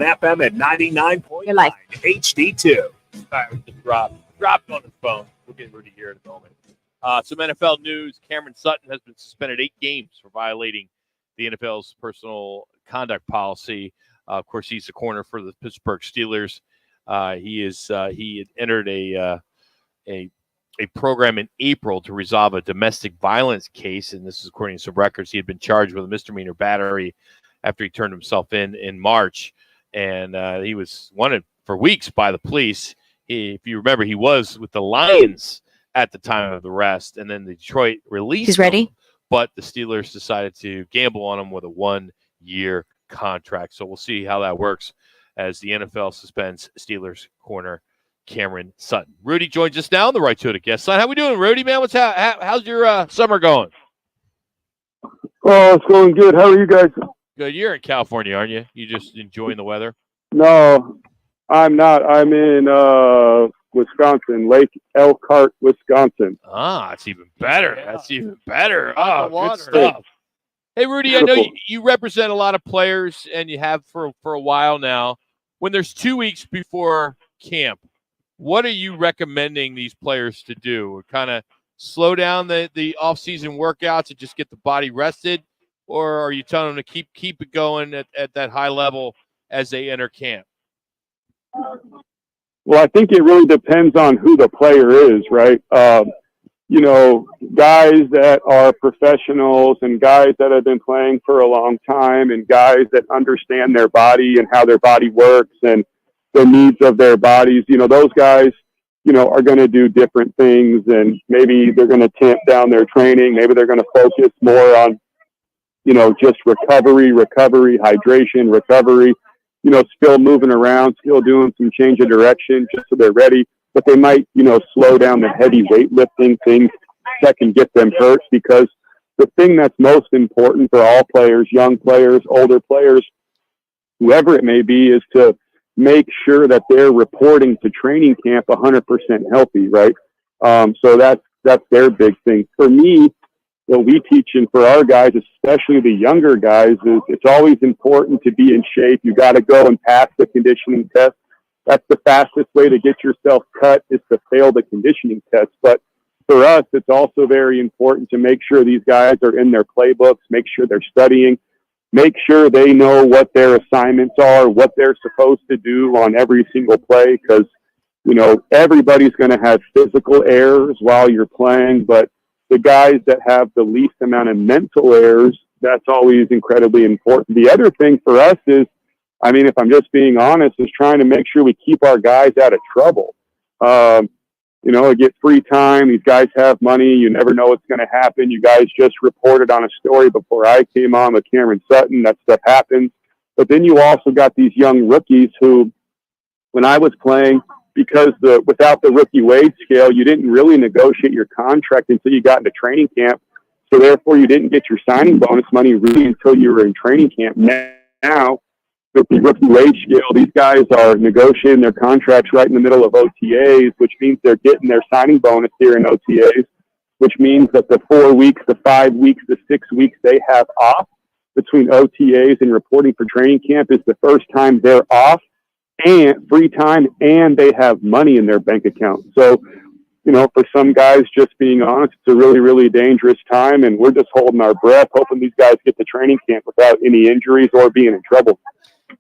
FM at 99.9 HD2. All right, we just dropped on his phone. We'll get Rudy here in a moment. Some NFL news. Cameron Sutton has been suspended 8 games for violating the NFL's personal conduct policy. Of course, he's the corner for the Pittsburgh Steelers. He had entered a program in April to resolve a domestic violence case, and this is according to some records. He had been charged with a misdemeanor battery after he turned himself in March, and he was wanted for weeks by the police. If you remember, he was with the Lions at the time of the arrest, and then Detroit released him, but the Steelers decided to gamble on him with a 1-year contract. So we'll see how that works as the NFL suspends Steelers corner Cameron Sutton. Rudy joins us now on the Right to It guest line. How we doing, Rudy, man? How's your summer going? Oh, it's going good. How are you guys? Good. You're in California, aren't you? You just enjoying the weather? No, I'm not. I'm in Wisconsin, Lake Elkhart, Wisconsin. That's even better. Yeah. That's even better. Good stuff. Hey. Hey, Rudy, I know you represent a lot of players, and you have for a while now. When there's 2 weeks before camp, what are you recommending these players to do? Kind of slow down the off-season workouts and just get the body rested, or are you telling them to keep it going at that high level as they enter camp? Well, I think it really depends on who the player is, right? Guys that are professionals and guys that have been playing for a long time and guys that understand their body and how their body works and the needs of their bodies, those guys, are going to do different things, and maybe they're going to tamp down their training. Maybe they're going to focus more on, just recovery, hydration, recovery, still moving around, still doing some change of direction just so they're ready. But they might, slow down the heavy weightlifting things that can get them hurt, because the thing that's most important for all players, young players, older players, whoever it may be, is to make sure that they're reporting to training camp 100% healthy, right? So that's their big thing. For me, what we teach, and for our guys, especially the younger guys, is it's always important to be in shape. You got to go and pass the conditioning test. That's the fastest way to get yourself cut, is to fail the conditioning test. But for us, it's also very important to make sure these guys are in their playbooks, make sure they're studying, make sure they know what their assignments are, what they're supposed to do on every single play, because, everybody's going to have physical errors while you're playing, but the guys that have the least amount of mental errors, that's always incredibly important. The other thing for us is, if I'm just being honest, is trying to make sure we keep our guys out of trouble. Get free time. These guys have money. You never know what's going to happen. You guys just reported on a story before I came on with Cameron Sutton. That stuff happens. But then you also got these young rookies who, when I was playing, because without the rookie wage scale, you didn't really negotiate your contract until you got into training camp. So therefore, you didn't get your signing bonus money really until you were in training camp. Now, with the rookie wage scale, these guys are negotiating their contracts right in the middle of OTAs, which means they're getting their signing bonus here in OTAs, which means that the 4 weeks, the 5 weeks, the 6 weeks they have off between OTAs and reporting for training camp is the first time they're off and free time, and they have money in their bank account. So, for some guys, just being honest, it's a really, really dangerous time, and we're just holding our breath, hoping these guys get to training camp without any injuries or being in trouble.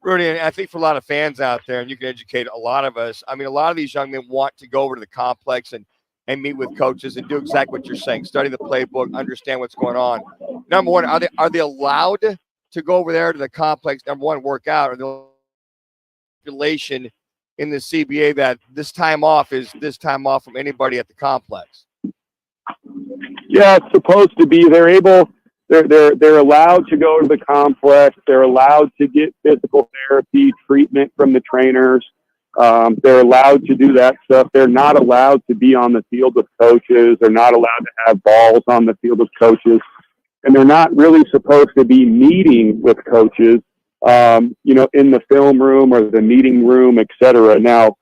Rudy, I think for a lot of fans out there, and you can educate a lot of us, a lot of these young men want to go over to the complex and meet with coaches and do exactly what you're saying, study the playbook, understand what's going on. Number one, are they allowed to go over there to the complex, number one, work out, or the regulation in the CBA that this time off is this time off from anybody at the complex? Yeah, it's supposed to be. They're allowed to go to the complex. They're allowed to get physical therapy treatment from the trainers. They're allowed to do that stuff. They're not allowed to be on the field with coaches. They're not allowed to have balls on the field with coaches. And they're not really supposed to be meeting with coaches, in the film room or the meeting room, et cetera. Now,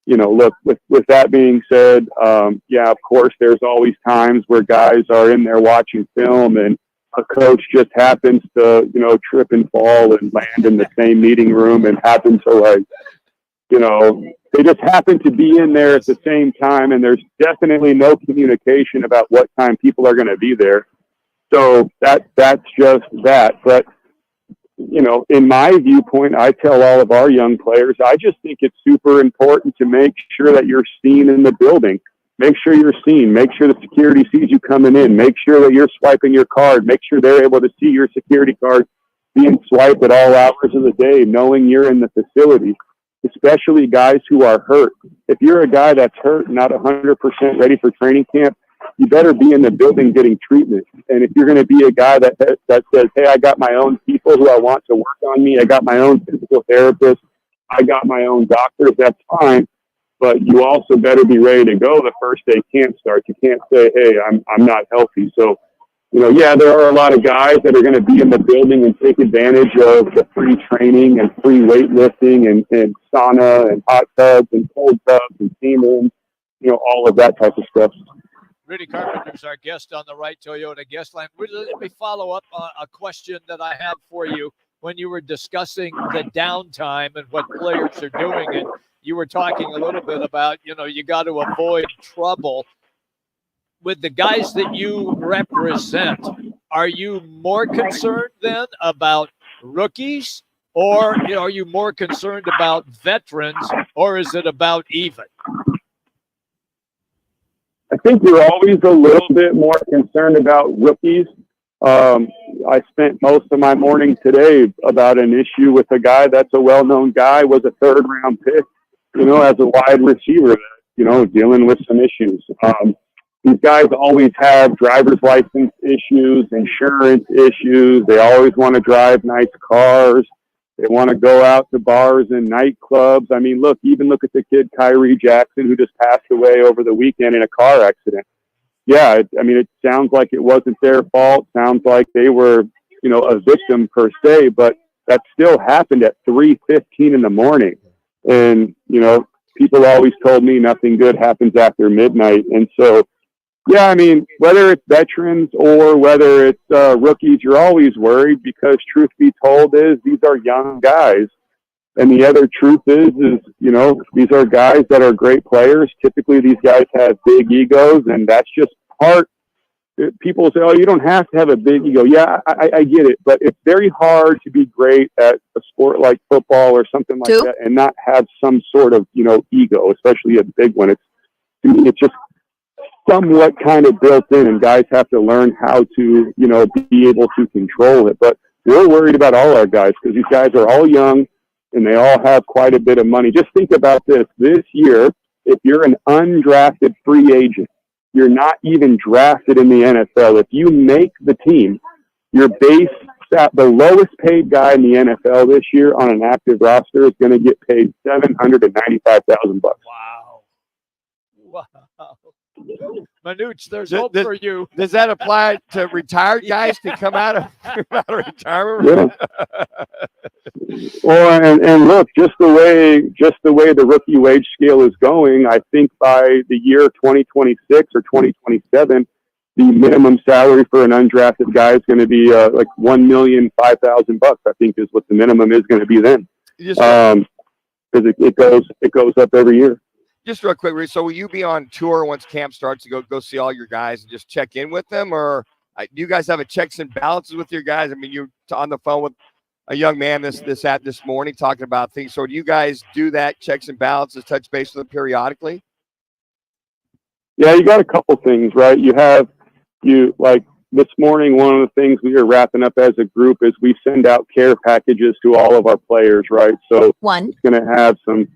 look, with that being said, of course, there's always times where guys are in there watching film and, a coach just happens to, trip and fall and land in the same meeting room and happen to they just happen to be in there at the same time, and there's definitely no communication about what time people are going to be there. So that's just that. But, in my viewpoint, I tell all of our young players, I just think it's super important to make sure that you're seen in the building. Make sure you're seen. Make sure the security sees you coming in. Make sure that you're swiping your card. Make sure they're able to see your security card being swiped at all hours of the day, knowing you're in the facility, especially guys who are hurt. If you're a guy that's hurt, not 100% ready for training camp, you better be in the building getting treatment. And if you're going to be a guy that says, hey, I got my own people who I want to work on me, I got my own physical therapist, I got my own doctors, that's fine. But you also better be ready to go the first day camp starts. You can't say, hey, I'm not healthy. So, there are a lot of guys that are going to be in the building and take advantage of the free training and free weightlifting and sauna and hot tubs and cold tubs and steam rooms, all of that type of stuff. Rudy Carpenter is our guest on the Right Toyota guest line. Let me follow up on a question that I had for you when you were discussing the downtime and what players are doing. And you were talking a little bit about, you got to avoid trouble. With the guys that you represent, are you more concerned then about rookies, or are you more concerned about veterans, or is it about even? I think you're always a little bit more concerned about rookies. I spent most of my morning today about an issue with a guy that's a well-known guy, was a third-round pick, as a wide receiver, dealing with some issues. These guys always have driver's license issues, insurance issues. They always want to drive nice cars. They want to go out to bars and nightclubs. I mean, look at the kid Kyrie Jackson, who just passed away over the weekend in a car accident. Yeah, it sounds like it wasn't their fault. Sounds like they were, a victim per se, but that still happened at 3:15 in the morning. And, people always told me nothing good happens after midnight. And so, yeah, whether it's veterans or whether it's rookies, you're always worried because truth be told is these are young guys. And the other truth is, these are guys that are great players. Typically, these guys have big egos, and that's just part. People say, oh, you don't have to have a big ego. Yeah, I get it. But it's very hard to be great at a sport like football or something like that and not have some sort of, ego, especially a big one. It's just somewhat kind of built in, and guys have to learn how to, be able to control it. But we're worried about all our guys because these guys are all young and they all have quite a bit of money. Just think about this. This year, if you're an undrafted free agent, you're not even drafted in the NFL. If you make the team, your base, the lowest paid guy in the NFL this year on an active roster is going to get paid $795,000. Wow. Manuch, there's hope for you. Does that apply to retired guys to come out of retirement? Yeah. Well, and look, just the way the rookie wage scale is going, I think by the year 2026 or 2027, the minimum salary for an undrafted guy is going to be like $1,005,000. I think is what the minimum is going to be then. Because it goes up every year. Just real quick, so will you be on tour once camp starts to go see all your guys and just check in with them, or do you guys have a checks and balances with your guys? You're on the phone with a young man this morning talking about things. So do you guys do that checks and balances, touch base with them periodically? Yeah, you got a couple things, right? Like this morning, one of the things we are wrapping up as a group is we send out care packages to all of our players, right? So it's going to have some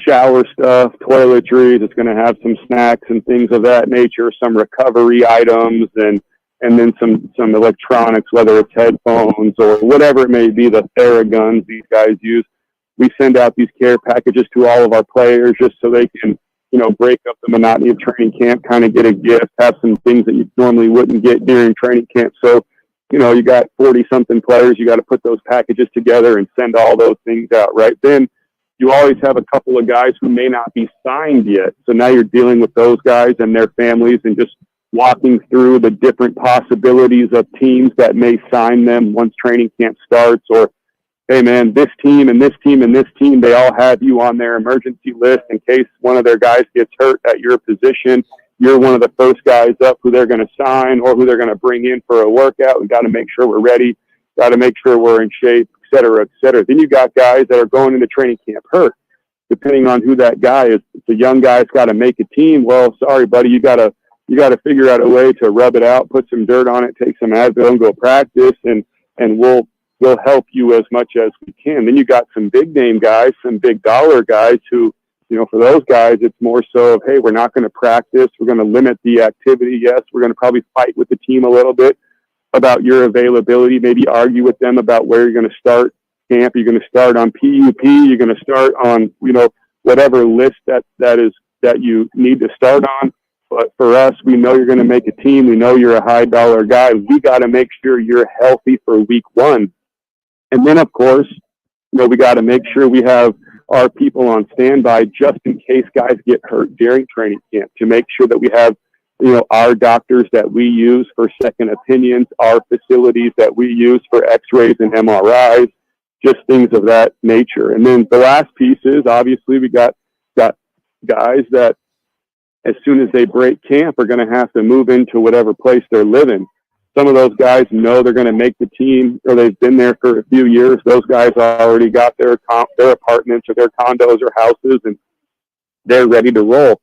shower stuff, toiletries. It's going to have some snacks and things of that nature, some recovery items, and then some electronics, whether it's headphones or whatever it may be, the Theraguns these guys use. We send out these care packages to all of our players just so they can, break up the monotony of training camp, kind of get a gift, have some things that you normally wouldn't get during training camp. So, you got 40-something players. You got to put those packages together and send all those things out, right? Then you always have a couple of guys who may not be signed yet. So now you're dealing with those guys and their families and just, walking through the different possibilities of teams that may sign them once training camp starts, or, hey man, this team and this team and this team, they all have you on their emergency list in case one of their guys gets hurt at your position. You're one of the first guys up who they're going to sign or who they're going to bring in for a workout. We got to make sure we're ready, got to make sure we're in shape, et cetera, et cetera. Then you got guys that are going into training camp hurt. Depending on who that guy is, if the young guy's got to make a team, well, sorry, buddy, you got to figure out a way to rub it out, put some dirt on it, take some Advil and go practice, and we'll help you as much as we can. Then you got some big name guys, some big dollar guys who, for those guys, it's more so of, hey, we're not going to practice. We're going to limit the activity. Yes, we're going to probably fight with the team a little bit about your availability, maybe argue with them about where you're going to start camp. You're going to start on PUP. You're going to start on, whatever list that you need to start on. But for us, we know you're going to make a team. We know you're a high dollar guy. We got to make sure you're healthy for week 1. And then, of course, we got to make sure we have our people on standby just in case guys get hurt during training camp, to make sure that we have, our doctors that we use for second opinions, our facilities that we use for x-rays and MRIs, just things of that nature. And then the last piece is, obviously, we got guys that as soon as they break camp are going to have to move into whatever place they're living. Some of those guys know they're going to make the team, or they've been there for a few years. Those guys already got their apartments or their condos or houses, and they're ready to roll.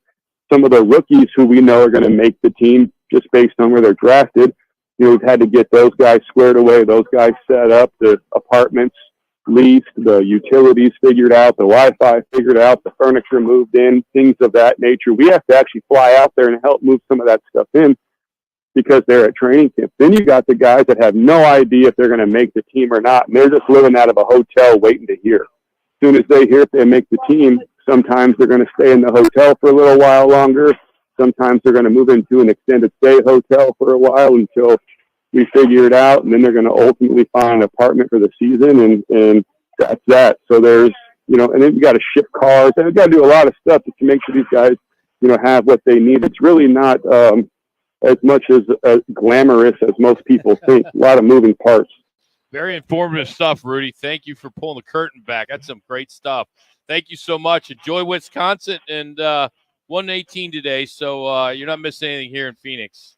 Some of the rookies who we know are going to make the team just based on where they're drafted, we've had to get those guys squared away, those guys set up, the apartments leased, the utilities figured out, the Wi-Fi figured out, the furniture moved in, things of that nature. We have to actually fly out there and help move some of that stuff in, because they're at training camp. Then you got the guys that have no idea if they're going to make the team or not, and they're just living out of a hotel waiting to hear. As soon as they hear if they make the team, sometimes they're going to stay in the hotel for a little while longer. Sometimes they're going to move into an extended stay hotel for a while until we figure it out, and then they're going to ultimately find an apartment for the season, and that's that. So there's, and then you got to ship cars, and you got to do a lot of stuff to make sure these guys, have what they need. It's really not as much as glamorous as most people think. A lot of moving parts. Very informative stuff, Rudy. Thank you for pulling the curtain back. That's some great stuff. Thank you so much. Enjoy Wisconsin, and 118 today, so you're not missing anything here in Phoenix.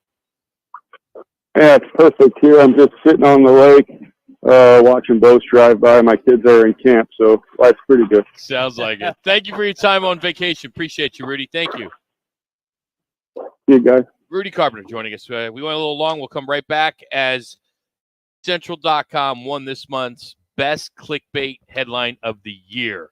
Yeah, it's perfect here. I'm just sitting on the lake, watching boats drive by. My kids are in camp, so life's pretty good. Sounds like it. Thank you for your time on vacation. Appreciate you, Rudy. Thank you. See you guys. Rudy Carpenter joining us. We went a little long. We'll come right back as Central.com won this month's best clickbait headline of the year.